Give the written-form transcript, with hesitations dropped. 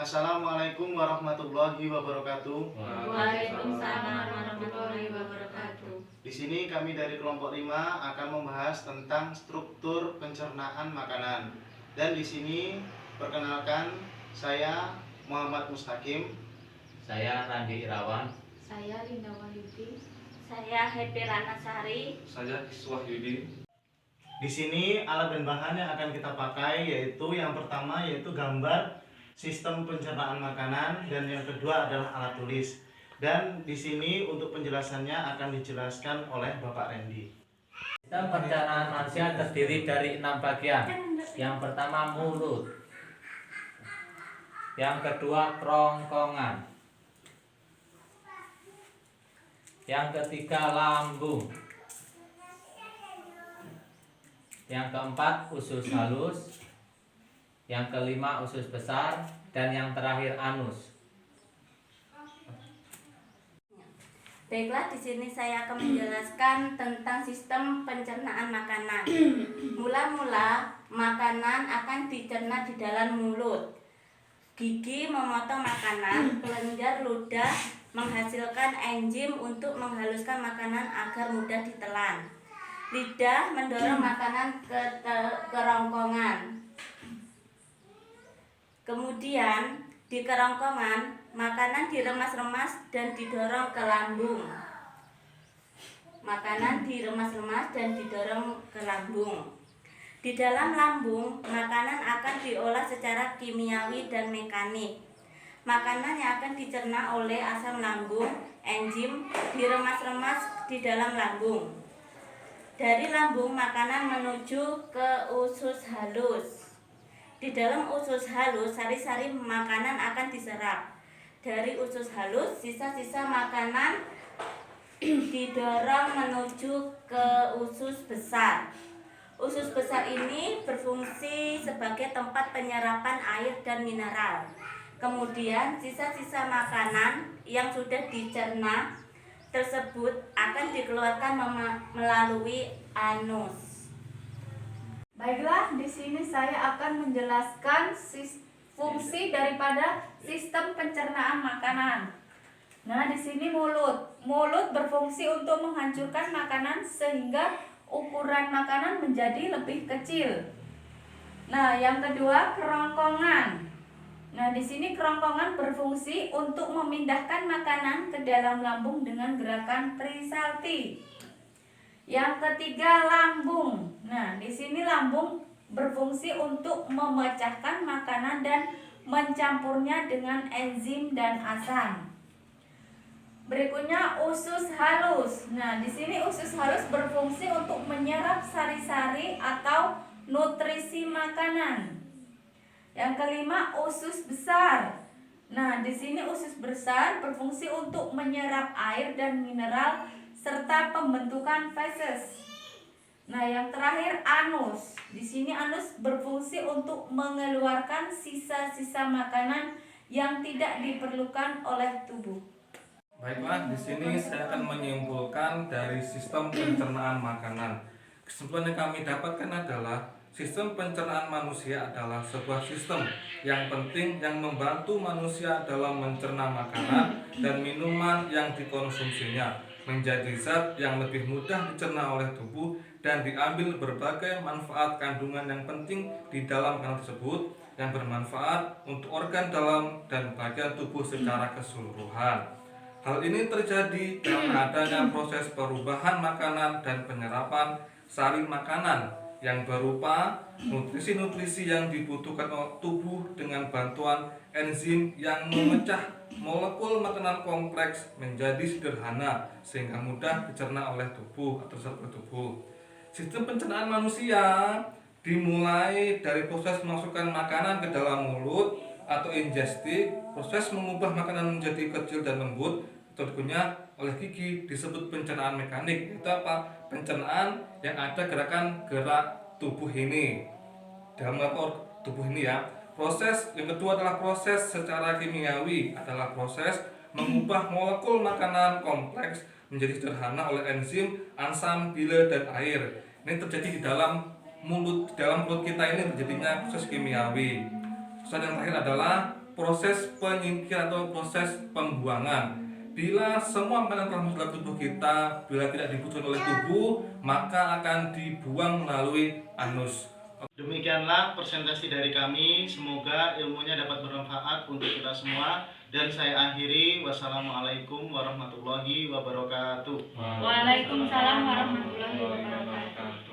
Assalamualaikum warahmatullahi wabarakatuh. Waalaikumsalam warahmatullahi wabarakatuh. Di sini kami dari kelompok 5 akan membahas tentang struktur pencernaan makanan. Dan di sini perkenalkan, saya Muhammad Mustaqim. Saya Randi Irawan. Saya Linda Wahyudi. Saya Happy Ranasari. Saya Iswah Yudi. Di sini alat dan bahan yang akan kita pakai yaitu yang pertama yaitu gambar sistem pencernaan makanan, dan yang kedua adalah alat tulis. Dan di sini untuk penjelasannya akan dijelaskan oleh Bapak Randy. Sistem pencernaan manusia terdiri dari 6 bagian. Yang pertama mulut. Yang kedua kerongkongan. Yang ketiga lambung. Yang keempat usus halus. Yang kelima usus besar, dan yang terakhir anus. Baiklah, di sini saya akan menjelaskan tentang sistem pencernaan makanan. Mula-mula makanan akan dicerna di dalam mulut. Gigi memotong makanan, kelenjar ludah menghasilkan enzim untuk menghaluskan makanan agar mudah ditelan. Lidah mendorong makanan ke kerongkongan. Kemudian di kerongkongan, makanan diremas-remas dan didorong ke lambung. Makanan diremas-remas dan didorong ke lambung. Di dalam lambung, makanan akan diolah secara kimiawi dan mekanik. Makanan yang akan dicerna oleh asam lambung, enzim, diremas-remas di dalam lambung. Dari lambung, makanan menuju ke usus halus. Di dalam usus halus, sari-sari makanan akan diserap. Dari usus halus, sisa-sisa makanan didorong menuju ke usus besar. Usus besar ini berfungsi sebagai tempat penyerapan air dan mineral. Kemudian, sisa-sisa makanan yang sudah dicerna tersebut akan dikeluarkan melalui anus. Baiklah, di sini saya akan menjelaskan fungsi daripada sistem pencernaan makanan. Nah, di sini mulut. Mulut berfungsi untuk menghancurkan makanan sehingga ukuran makanan menjadi lebih kecil. Nah, yang kedua kerongkongan. Nah, di sini kerongkongan berfungsi untuk memindahkan makanan ke dalam lambung dengan gerakan Trisalti. Yang ketiga lambung. Nah, di sini lambung berfungsi untuk memecahkan makanan dan mencampurnya dengan enzim dan asam. Berikutnya usus halus. Nah, di sini usus halus berfungsi untuk menyerap sari-sari atau nutrisi makanan. Yang kelima usus besar. Nah, di sini usus besar berfungsi untuk menyerap air dan mineral serta pembentukan feses. Nah, yang terakhir anus. Di sini anus berfungsi untuk mengeluarkan sisa-sisa makanan yang tidak diperlukan oleh tubuh. Baiklah, di sini saya akan menyimpulkan dari sistem pencernaan makanan. Kesimpulan yang kami dapatkan adalah sistem pencernaan manusia adalah sebuah sistem yang penting yang membantu manusia dalam mencerna makanan dan minuman yang dikonsumsinya menjadi zat yang lebih mudah dicerna oleh tubuh dan diambil berbagai manfaat kandungan yang penting di dalam makanan tersebut yang bermanfaat untuk organ dalam dan bagian tubuh secara keseluruhan. Hal ini terjadi karena adanya proses perubahan makanan dan penyerapan sari makanan yang berupa nutrisi-nutrisi yang dibutuhkan oleh tubuh dengan bantuan enzim yang memecah molekul makanan kompleks menjadi sederhana sehingga mudah dicerna oleh tubuh atau sel tubuh. Sistem pencernaan manusia dimulai dari proses memasukkan makanan ke dalam mulut atau ingestif. Proses mengubah makanan menjadi kecil dan lembut atau dikunyah oleh gigi disebut pencernaan mekanik. Itu apa? Pencernaan yang ada gerakan gerak tubuh ini dalam tubuh ini ya. Proses yang kedua adalah proses secara kimiawi, adalah proses mengubah molekul makanan kompleks menjadi sederhana oleh enzim, asam, bile, dan air. Ini terjadi di dalam mulut kita ini terjadinya proses kimiawi. Proses yang terakhir adalah proses penyingkiran atau proses pembuangan. Bila semua makanan telah masuk dalam tubuh kita, bila tidak dibutuhkan oleh tubuh, maka akan dibuang melalui anus. Demikianlah presentasi dari kami. Semoga ilmunya dapat bermanfaat untuk kita semua. Dan saya akhiri. Wassalamualaikum warahmatullahi wabarakatuh. Waalaikumsalam warahmatullahi wabarakatuh.